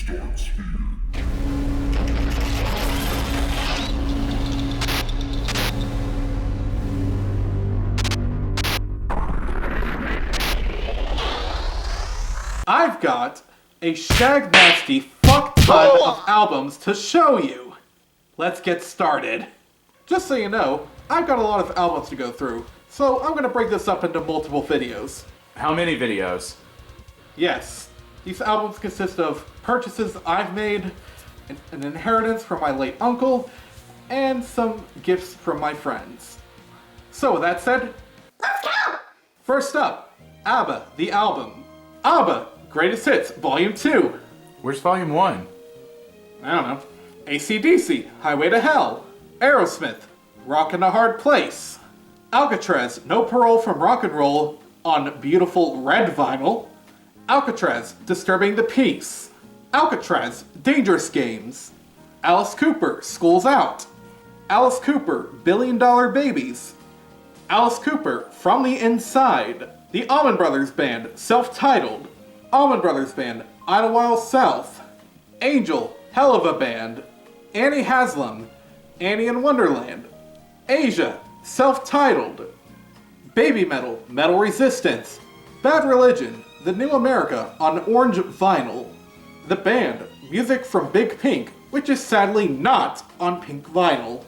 starts here. I've got a shag-nasty fuck ton of albums to show you. Let's get started. Just so you know, I've got a lot of albums to go through, so I'm gonna break this up into multiple videos. How many videos? Yes, these albums consist of purchases I've made, an inheritance from my late uncle, and some gifts from my friends. So with that said, let's go! First up, ABBA, the album. ABBA, Greatest Hits, Volume 2. Where's Volume 1? I don't know. AC/DC, Highway to Hell. Aerosmith, Rock in a Hard Place. Alcatraz, No Parole from Rock and Roll on beautiful red vinyl. Alcatraz, Disturbing the Peace. Alcatraz, Dangerous Games. Alice Cooper, School's Out. Alice Cooper, $1 Billion Babies. Alice Cooper, From the Inside. The Allman Brothers Band, self-titled. Allman Brothers Band, Idlewild South. Angel, Hell of a Band. Annie Haslam, Annie in Wonderland. Asia, self-titled. Baby Metal, Metal Resistance. Bad Religion, The New America on orange vinyl. The Band, music from Big Pink, which is sadly not on pink vinyl.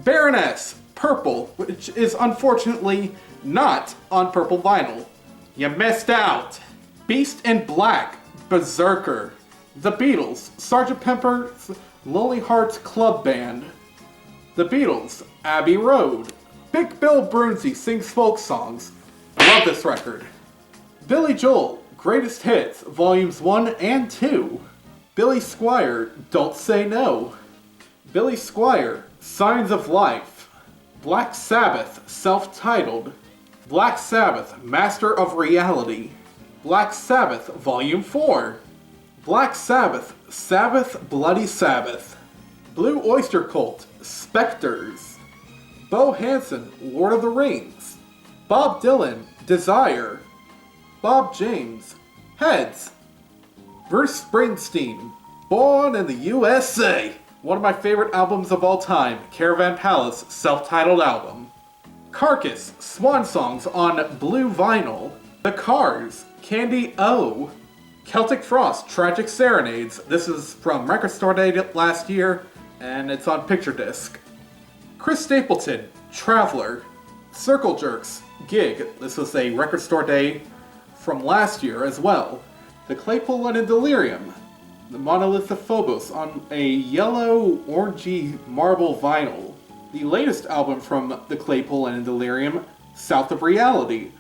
Baroness, Purple, which is unfortunately not on purple vinyl. You missed out. Beast in Black, Berserker. The Beatles, Sgt. Pepper's Lonely Hearts Club Band. The Beatles, Abbey Road. Big Bill Broonzy sings folk songs. Love this record. Billy Joel, Greatest Hits, Volumes 1 and 2. Billy Squier, Don't Say No. Billy Squier, Signs of Life. Black Sabbath, self-titled. Black Sabbath, Master of Reality. Black Sabbath, Volume 4. Black Sabbath, Sabbath, Bloody Sabbath. Blue Oyster Cult, Spectres. Bo Hansen, Lord of the Rings. Bob Dylan, Desire. Bob James, Heads. Bruce Springsteen, Born in the USA. One of my favorite albums of all time, Caravan Palace, self-titled album. Carcass, Swan Songs on blue vinyl. The Cars, Candy O. Celtic Frost, Tragic Serenades. This is from Record Store Day last year, and it's on picture disc. Chris Stapleton, Traveler. Circle Jerks, Gig. This was a Record Store Day from last year as well. The Claypool and Delirium. The Monolith of Phobos on a yellow orangey marble vinyl. The latest album from the Claypool and Delirium, South of Reality,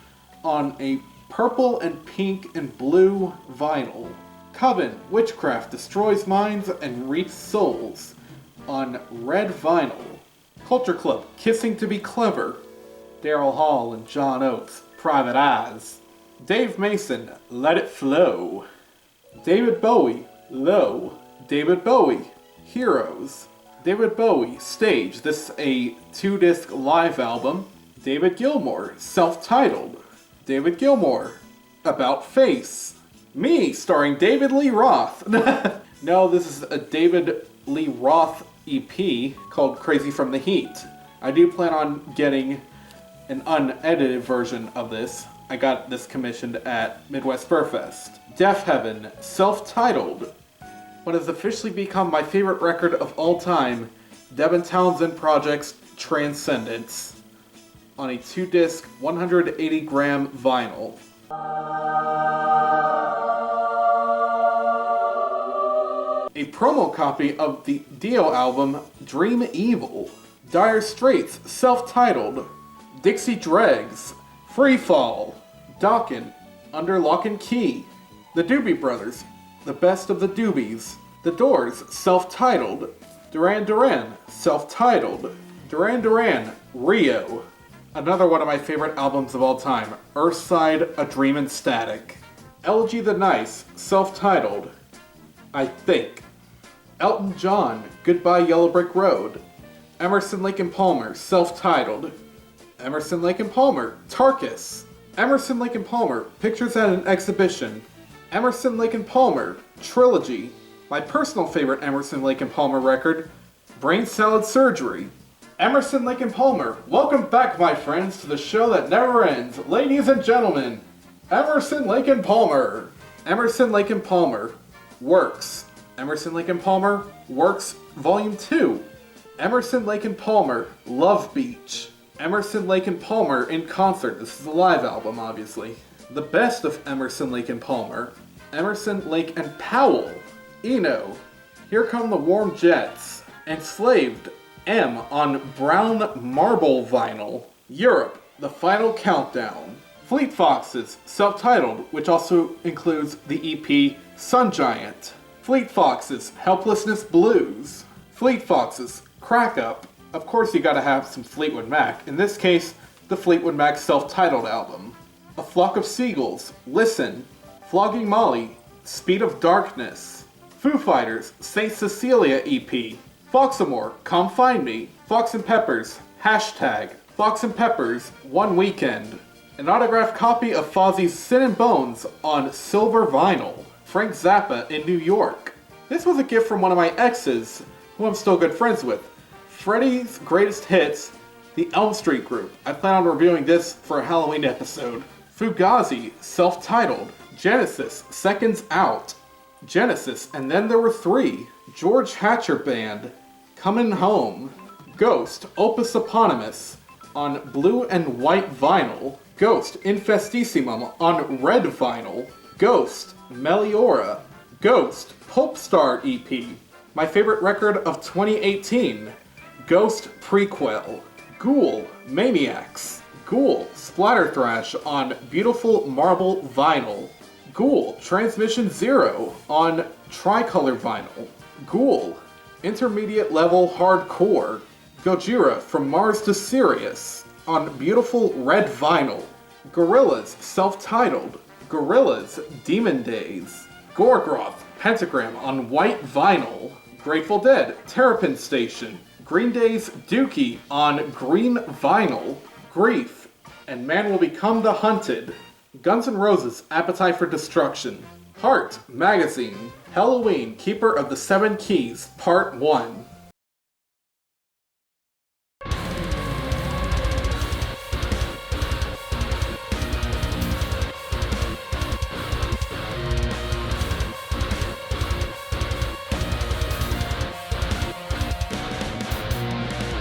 on a purple and pink and blue vinyl. Coven, Witchcraft, Destroys Minds and Reaps Souls on red vinyl. Culture Club, Kissing to be Clever. Daryl Hall and John Oates, Private Eyes. Dave Mason, Let It Flow. David Bowie, Low. David Bowie, Heroes. David Bowie, Stage. This is a 2-disc live album. David Gilmour, self-titled. David Gilmour, About Face. Me, starring David Lee Roth. No, this is a David Lee Roth EP called Crazy from the Heat. I do plan on getting an unedited version of this. I got this commissioned at Midwest Furfest. Deaf Heaven, self-titled. What has officially become my favorite record of all time, Devin Townsend Project's Transcendence, on a 2-disc, 180-gram vinyl. A promo copy of the Dio album, Dream Evil. Dire Straits, self-titled. Dixie Dregs, Free Fall. Dokken, Under Lock and Key. The Doobie Brothers, The Best of the Doobies. The Doors, self-titled. Duran Duran, self-titled. Duran Duran, Rio. Another one of my favorite albums of all time, Earthside, A Dream in Static. LG the Nice, self-titled. I Think. Elton John, Goodbye Yellow Brick Road. Emerson, Lake and Palmer, self-titled. Emerson, Lake and Palmer, Tarkus. Emerson, Lake and Palmer, Pictures at an Exhibition. Emerson, Lake and Palmer, Trilogy. My personal favorite Emerson, Lake and Palmer record, Brain Salad Surgery. Emerson, Lake and Palmer, welcome back, my friends, to the show that never ends. Ladies and gentlemen, Emerson, Lake and Palmer. Emerson, Lake and Palmer, Works. Emerson, Lake and Palmer, Works, Volume 2. Emerson, Lake and Palmer, Love Beach. Emerson, Lake and Palmer in concert. This is a live album, obviously. The best of Emerson, Lake and Palmer, Emerson, Lake and Powell. Eno, Here Come the Warm Jets. Enslaved, M on brown marble vinyl. Europe, The Final Countdown. Fleet Foxes, self-titled, which also includes the EP Sun Giant. Fleet Foxes, Helplessness Blues. Fleet Foxes, Crack Up. Of course you gotta have some Fleetwood Mac. In this case, the Fleetwood Mac self-titled album. A Flock of Seagulls, Listen. Flogging Molly, Speed of Darkness. Foo Fighters, St. Cecilia EP. Foxamore, Come Find Me. Fox and Peppers, Hashtag. Fox and Peppers, One Weekend. An autographed copy of Fozzie's Sin and Bones on silver vinyl. Frank Zappa in New York. This was a gift from one of my exes, who I'm still good friends with. Freddie's Greatest Hits, the Elm Street Group. I plan on reviewing this for a Halloween episode. Fugazi, self-titled. Genesis, Seconds Out. Genesis, and then there were three. George Hatcher Band, Comin' Home. Ghost, Opus Eponymous, on blue and white vinyl. Ghost, Infestissimum, on red vinyl. Ghost, Meliora. Ghost, Popestar EP. My favorite record of 2018. Ghost Prequel. Ghoul, Maniacs. Ghoul, Splatter Thrash on beautiful marble vinyl. Ghoul, Transmission Zero on tricolor vinyl. Ghoul, Intermediate Level Hardcore. Gojira, From Mars to Sirius on beautiful red vinyl. Gorillaz, self-titled. Gorillaz, Demon Days. Gorgroth, Pentagram on white vinyl. Grateful Dead, Terrapin Station. Green Day's Dookie on green vinyl. Grief, and Man Will Become the Hunted. Guns N' Roses, Appetite for Destruction. Heart Magazine, Halloween, Keeper of the Seven Keys, Part 1.